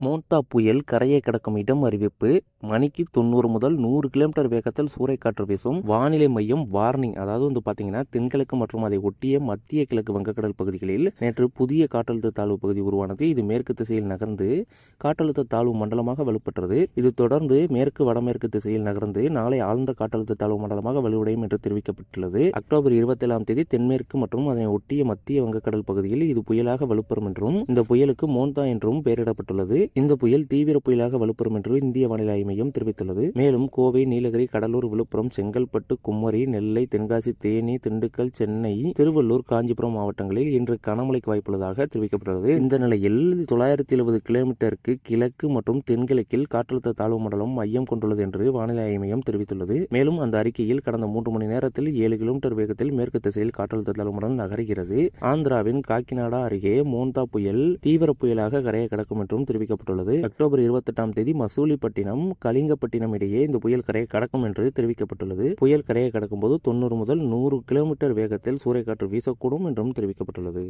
மோந்தா புயல் கரையை கடக்கும் இடம் அறிவிப்பு. மணிக்கு 90 முதல் 100 கிலோமீட்டர் வேகத்தில் சூறைக்காற்று வீசும். வானிலை மையம் வார்னிங். அதாவது பார்த்தீங்கன்னா தென்கிழக்கு மற்றும் அதை ஒட்டிய மத்திய கிழக்கு வங்கக்கடல் பகுதிகளில் நேற்று புதிய காற்றழுத்த தாழ்வு பகுதி உருவானது. இது மேற்கு திசையில் நகர்ந்து காற்றழுத்த தாழ்வு மண்டலமாக வலுப்பெற்றது. இது தொடர்ந்து மேற்கு வடமேற்கு திசையில் நகர்ந்து நாளை ஆழ்ந்த காற்றழுத்த தாழ்வு மண்டலமாக வலுவடையும் என்று தெரிவிக்கப்பட்டுள்ளது. அக்டோபர் 27ஆம் தேதி தென்மேற்கு மற்றும் அதனை ஒட்டிய மத்திய வங்கக்கடல் பகுதியில் இது புயலாக வலுப்பெறும் என்றும் இந்த புயலுக்கு மோந்தா என்றும் பெயரிடப்பட்டுள்ளது. இந்த புயல் தீவிர புயலாக வலுப்பெறும் என்று இந்திய வானிலை ஆய்வு மையம் தெரிவித்துள்ளது. மேலும் கோவை, நீலகிரி, கடலூர், விழுப்புரம், செங்கல்பட்டு, குமரி, நெல்லை, தென்காசி, தேனி, திண்டுக்கல், சென்னை, திருவள்ளூர், காஞ்சிபுரம் மாவட்டங்களில் இன்று கனமழைக்கு வாய்ப்புள்ளதாக தெரிவிக்கப்பட்டுள்ளது. இந்த நிலையில் 970 கிலோமீட்டருக்கு கிழக்கு மற்றும் தென்கிழக்கில் காற்றழுத்த தாழ்வு மண்டலம் மையம் கொண்டுள்ளது என்று வானிலை ஆய்வு மையம் தெரிவித்துள்ளது. மேலும் அந்த அறிக்கையில் கடந்த 3 மணி நேரத்தில் 7 கிலோமீட்டர் வேகத்தில் மேற்கு திசையில் காற்றழுத்த தாழ்வு மண்டலம் நகர்கிறது. ஆந்திராவின் காக்கிநாடா அருகே மோந்தா புயல் தீவிர புயலாக கரையை கடக்கும் என்றும் தெரிவிக்கப்பட்டுள்ளது. அக்டோபர் 28ஆம் தேதி மசூலிப்பட்டினம், கலிங்கப்பட்டினம் இடையே இந்த புயல் கரையை கடக்கும் என்று தெரிவிக்கப்பட்டுள்ளது. புயல் கரையை கடக்கும் போது 90 முதல் 100 கிலோமீட்டர் வேகத்தில் சூறைக்காற்று வீசக்கூடும் என்றும் தெரிவிக்கப்பட்டுள்ளது.